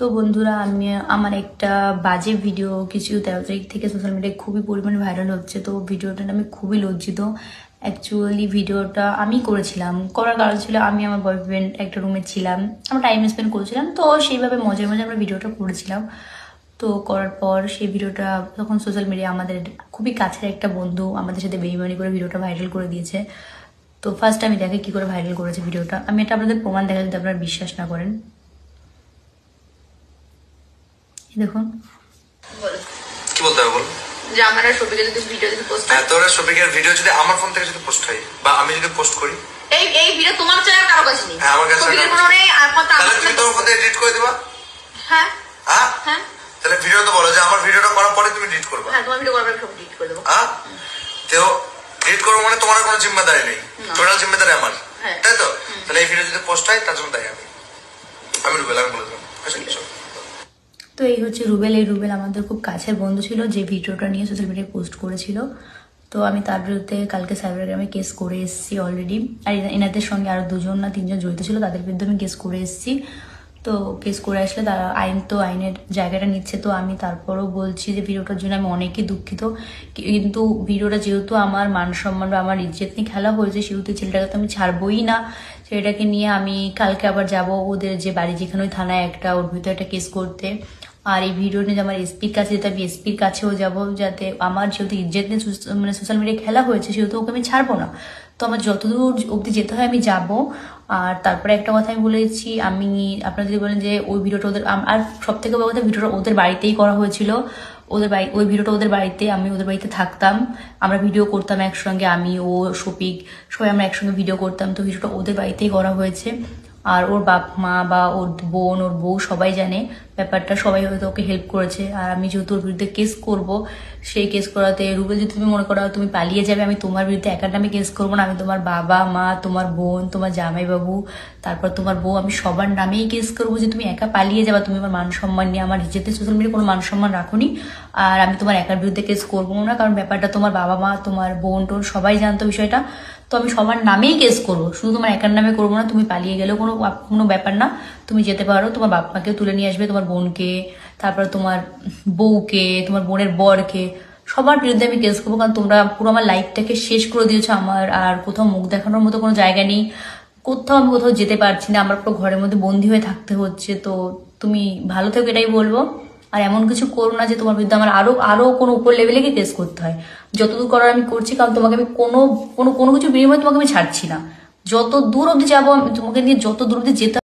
তো বন্ধুরা, আমি আমার একটা বাজে ভিডিও কিছু 13 তারিখ থেকে সোশ্যাল মিডিয়ায় খুবই পরিমাণে ভাইরাল হচ্ছে। তো ভিডিওটা আমি খুবই লজ্জিত। অ্যাকচুয়ালি ভিডিওটা আমি করেছিলাম, করার কারণ ছিল আমি আমার বয়ফ্রেন্ড একটা রুমে ছিলাম, আমরা টাইম স্পেন্ড করেছিলাম। তো সেইভাবে মজায় মজায় আমরা ভিডিওটা করেছিলাম। তো করার পর সেই ভিডিওটা তখন সোশ্যাল মিডিয়া আমাদের খুবই কাছের একটা বন্ধু আমাদের সাথে বেইমানি করে ভিডিওটা ভাইরাল করে দিয়েছে। তো ফার্স্ট আমি দেখে কি করে ভাইরাল করেছে ভিডিওটা। আমি এটা আপনাদের প্রমাণ দেখা যদি আপনারা বিশ্বাস না করেন। দেখুন, কি বলতে হবে বল। যে আমার আর শফিকের যদি ভিডিও যদি পোস্ট হয়, হ্যাঁ, তোর আর শফিকের ভিডিও যদি আমার ফোন থেকে যদি পোস্ট হয় বা আমি যদি পোস্ট করি, এই ভিডিও তোমার চ্যানেল কারো কাছে নেই। হ্যাঁ, আমার কাছে শফিকের কোনো নেই। আর তাহলে তুমি তোর ফোন থেকে এডিট করে দিবা। হ্যাঁ হ্যাঁ হ্যাঁ, তাহলে ভিডিও তো বলো যে আমার ভিডিওটা করার পরে তুমি এডিট করবে। হ্যাঁ, তোমার ভিডিও করার পরে সব এডিট করে দেবো। হ্যাঁ, তো এডিট করবো মানে তোমার কোনো জিম্মেদারি নেই, টোটাল জিম্মেদারি আমার, তাই তো? তাহলে এই ভিডিও যদি পোস্ট হয় তার জন্য তাই আমি রুবেল, আমি বলে দেবো। তো এই হচ্ছে রুবেল। এই রুবেল আমাদের খুব কাছের বন্ধু ছিল যে ভিডিওটা নিয়ে সোশ্যাল মিডিয়ায় পোস্ট করেছিল। তো আমি তার বিরুদ্ধে কালকে সাইবার ক্রাইমে কেস করে এসেছি অলরেডি। আর এনাদের সঙ্গে আরো 2 না 3 জন জড়িত ছিল, তাদের বিরুদ্ধে আমি কেস করে এসেছি। তো কেস করে আসলে তারা আইনের জায়গাটা নিচ্ছে। তো আমি তারপরও বলছি যে ভিডিওটার জন্য আমি অনেকই দুঃখিত, কিন্তু ভিডিওটা যেহেতু আমার মান সম্মান বা আমার ইজ্জত নিয়ে খেলা হয়েছে, সেহেতু ছেলেটাকে তো আমি ছাড়বই না। ছেলেটাকে নিয়ে আমি কালকে আবার যাব ওদের যে বাড়ি, যেখানে ওই থানায় একটা ওর ভিতরে একটা কেস করতে। আর এই ভিডিও নিয়ে আমার এসপির কাছে যেতে, আমি এসপির কাছেও যাব, যাতে আমার যেহেতু ইজ্জত নিয়ে মানে সোশ্যাল মিডিয়ায় খেলা হয়েছে, সেহেতু ওকে আমি ছাড়বো না। তো আমার যতদূর অবধি যেতে হয় আমি যাব। আর তারপরে একটা কথা আমি বলেছি, আমি আপনারা যদি বলেন যে ওই ভিডিওটা ওদের, আর সব থেকে বড় কথা, ভিডিওটা ওদের বাড়িতেই করা হয়েছিল। ওই ভিডিওটা ওদের বাড়িতে, আমি ওদের বাড়িতে থাকতাম, আমরা ভিডিও করতাম একসঙ্গে, আমি, ও, শফিক, সবাই আমরা একসঙ্গে ভিডিও করতাম। তো ভিডিওটা ওদের বাড়িতেই করা হয়েছে। আর ওর বাপ মা বা ওর বোন, ওর বউ সবাই জানে ব্যাপারটা, সবাই হয়তো ওকে হেল্প করেছে। আর আমি যেহেতু ওর বিরুদ্ধে কেস করব, সেই কেস করাতে রুবেল, যদি তুমি মনে করো তুমি পালিয়ে যাবে, আমি তোমার বিরুদ্ধে একার নামে কেস করবো না। আমি তোমার বাবা মা, তোমার বোন, তোমার জামাইবাবু, তারপর তোমার বউ, আমি সবার নামেই কেস করবো যে তুমি একা পালিয়ে যাবা। তুমি আমার মান সম্মান নিয়ে, আমার ইজ্জতে সোশ্যাল মিডিয়ায় কোনো মান সম্মান রাখোনি। আর আমি তোমার একার বিরুদ্ধে কেস করবো না, কারণ ব্যাপারটা তোমার বাবা মা, তোমার বোন টোন সবাই জানতো বিষয়টা। তো আমি সবার নামেই কেস করবো, শুধু তোমার একার নামে করবো না। তুমি পালিয়ে গেলেও কোনো ব্যাপার না, তুমি যেতে পারো, তোমার বাপ মাকেও তুলে নিয়ে আসবে, তোমার বোনকে, তারপর তোমার বউকে, তোমার বোনের বরকে, সবার বিরুদ্ধে আমি কেস করবো। কারণ তোমরা পুরো আমার লাইফটাকে শেষ করে দিয়েছো। আমার আর কোথাও মুখ দেখানোর মতো কোনো জায়গা নেই, আমি কোথাও যেতে পারছি না, আমার পুরো ঘরের মধ্যে বন্দি হয়ে থাকতে হচ্ছে। তো তুমি ভালো থেকো, এটাই বলবো। আর এমন কিছু করো না যে তোমার বিরুদ্ধে আমার আরো কোনো উপর লেভেলে গিয়ে কেস করতে হয়। যতদূর করার আমি করছি, কারণ তোমাকে আমি কোনো কিছু বিনিময়ে তোমাকে আমি ছাড়ছি না। যত দূর অব্দি যাবো, তোমাকে নিয়ে যত দূর অব্দি যেতে